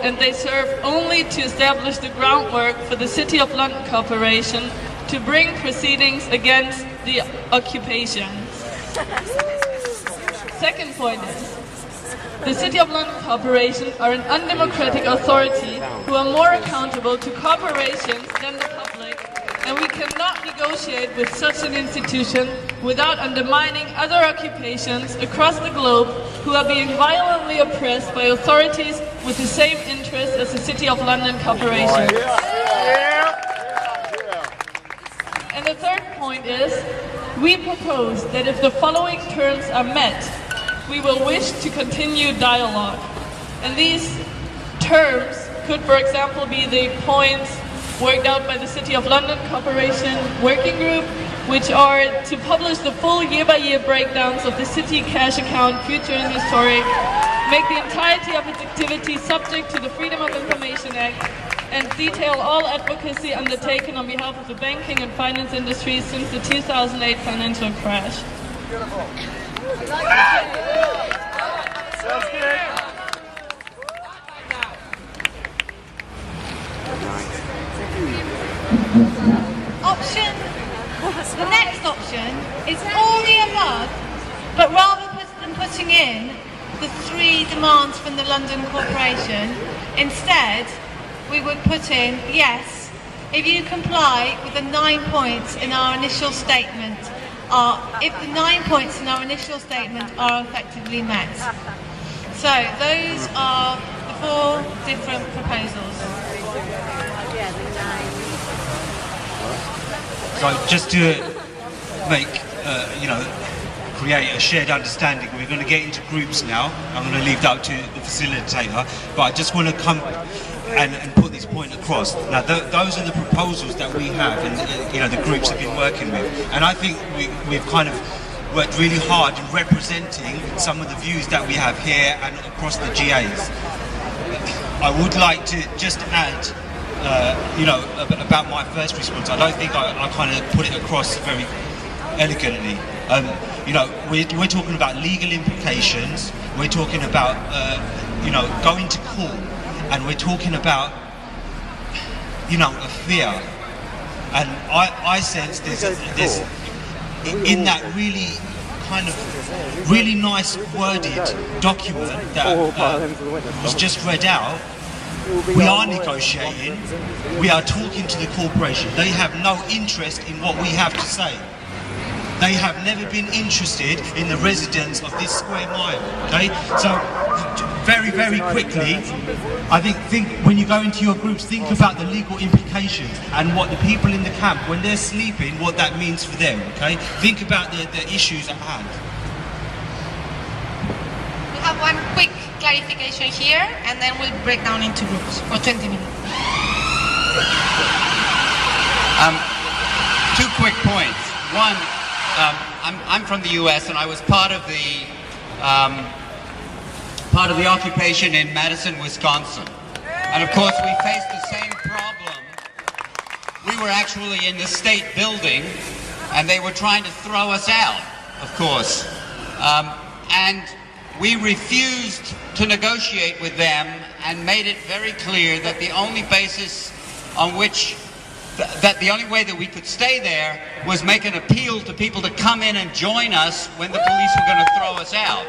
and they serve only to establish the groundwork for the City of London Corporation to bring proceedings against the occupation. Second point is, the City of London Corporation are an undemocratic authority who are more accountable to corporations than the public, and we cannot negotiate with such an institution without undermining other occupations across the globe who are being violently oppressed by authorities with the same interests as the City of London Corporation. And the third point is, we propose that if the following terms are met, we will wish to continue dialogue. And these terms could, for example, be the points worked out by the City of London Corporation Working Group, which are to publish the full year-by-year breakdowns of the city cash account, future and historic, make the entirety of its activities subject to the Freedom of Information Act, and detail all advocacy undertaken on behalf of the banking and finance industries since the 2008 financial crash. The next option is all the above, but rather than putting in the 3 demands from the London Corporation, instead we would put in, yes, if you comply with the 9 points in our initial statement, if the 9 points in our initial statement are effectively met. So those are the 4 different proposals. So just to make, create a shared understanding, we're going to get into groups now. I'm going to leave that to the facilitator, but I just want to come and put this point across. Now, those are the proposals that we have, and the groups have been working with. And I think we've kind of worked really hard in representing some of the views that we have here and across the GAs. I would like to just add, about my first response. I don't think I kind of put it across very elegantly. We're talking about legal implications. We're talking about, going to court. And we're talking about, a fear. And I sense this in that really kind of really nice worded document that was just read out. We are negotiating. We are talking to the corporation. They have no interest in what we have to say. They have never been interested in the residents of this square mile. Okay, so very, very quickly, I think when you go into your groups, think about the legal implications and what the people in the camp, when they're sleeping, what that means for them. Okay, think about the issues at hand. We have one quick clarification here, and then we'll break down into groups for 20 minutes. 2 quick points. One. I'm from the U.S. and I was part of the occupation in Madison, Wisconsin. And of course we faced the same problem. We were actually in the state building and they were trying to throw us out, of course. And we refused to negotiate with them and made it very clear that the only basis on which the only way that we could stay there was make an appeal to people to come in and join us when the police were going to throw us out.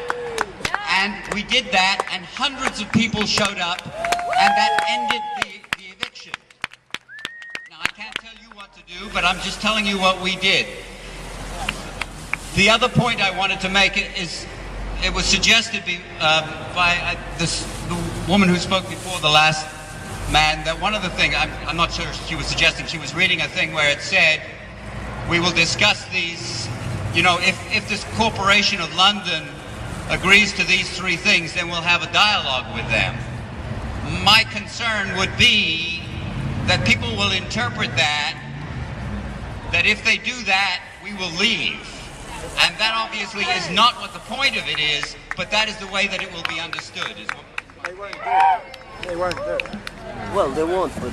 And we did that, and hundreds of people showed up, and that ended the eviction. Now, I can't tell you what to do, but I'm just telling you what we did. The other point I wanted to make is, it was suggested by the woman who spoke before the last man, that one of the things, I'm not sure she was suggesting, she was reading a thing where it said, we will discuss these, if this Corporation of London agrees to these 3 things, then we'll have a dialogue with them. My concern would be that people will interpret that if they do that, we will leave. And that obviously is not what the point of it is, but that is the way that it will be understood. They weren't there. They weren't there. Well, they won't, but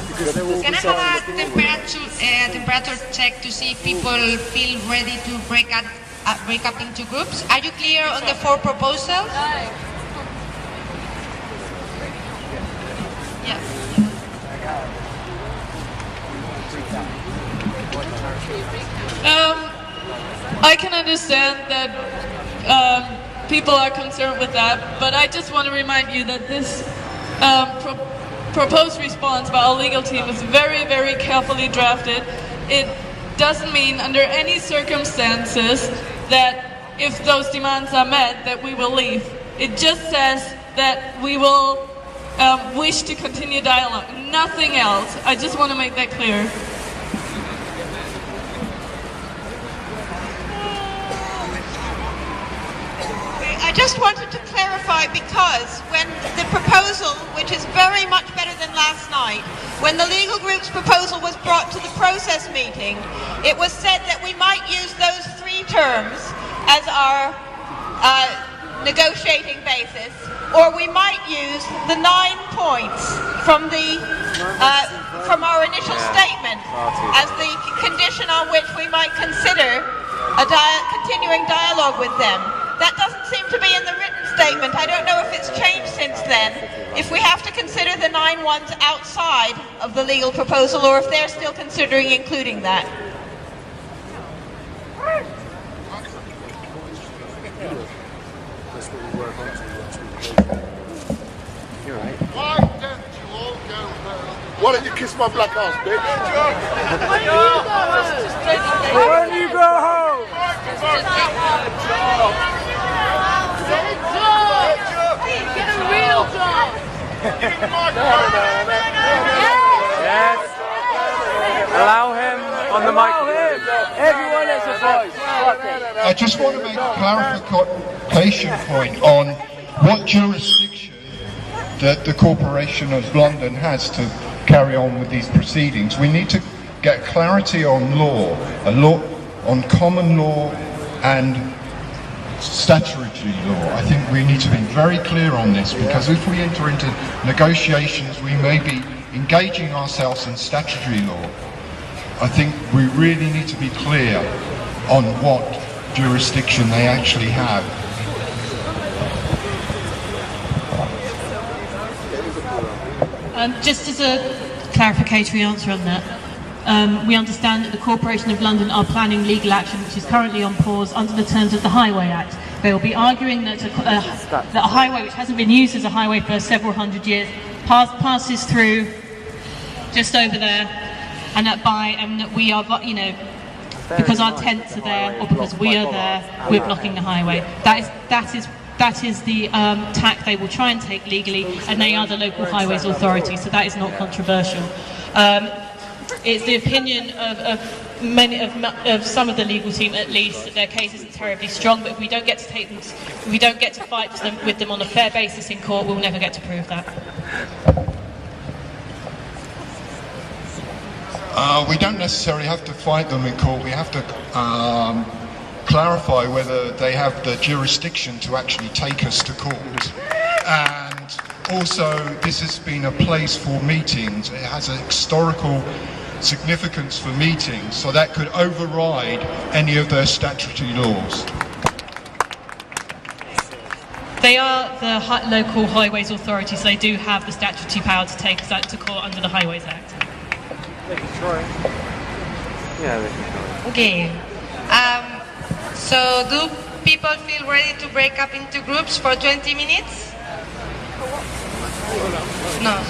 because they will Can I have a temperature check to see if people feel ready to break up into groups? Are you clear on the 4 proposals? I can understand that people are concerned with that, but I just want to remind you that this proposed response by our legal team is very, very carefully drafted. It doesn't mean under any circumstances that if those demands are met that we will leave. It just says that we will wish to continue dialogue, nothing else. I just want to make that clear. I just wanted to clarify, because when the proposal, which is very much better than last night, when the legal group's proposal was brought to the process meeting, it was said that we might use those 3 terms as our negotiating basis, or we might use the 9 points from our initial statement as the condition on which we might consider a continuing dialogue with them. That doesn't seem to be in the written statement. I don't know if it's changed since then, if we have to consider the 9 ones outside of the legal proposal, or if they're still considering including that. You're right. Why don't you all go home? Why don't you kiss my black ass, bitch? Why don't you go home? Get a real job! Yes. Allow him on the microphone. Everyone has a voice. I just want to make a clarification point on what jurisdiction that the Corporation of London has to carry on with these proceedings. We need to get clarity on law, on common law and statutory law. I think we need to be very clear on this, because if we enter into negotiations, we may be engaging ourselves in statutory law. I think we really need to be clear on what jurisdiction they actually have. Just as a clarificatory answer on that, we understand that the Corporation of London are planning legal action which is currently on pause under the terms of the Highway Act. They will be arguing that a highway which hasn't been used as a highway for several hundred years passes through just over there, and that we are, because our tents are there or because we are there, we're blocking the highway. That is the tack they will try and take legally, and they are the local highways authority, so that is not controversial. It's the opinion of some of the legal team, at least, that their case isn't terribly strong. But if we don't get to fight with them on a fair basis in court, we'll never get to prove that. We don't necessarily have to fight them in court. We have to clarify whether they have the jurisdiction to actually take us to court. And also, this has been a place for meetings. It has a historical significance for meetings, so that could override any of their statutory laws. They are the local highways authority, so they do have the statutory power to take us out to court under the Highways Act. They can try. Yeah, they can try. Okay. So do people feel ready to break up into groups for 20 minutes? No.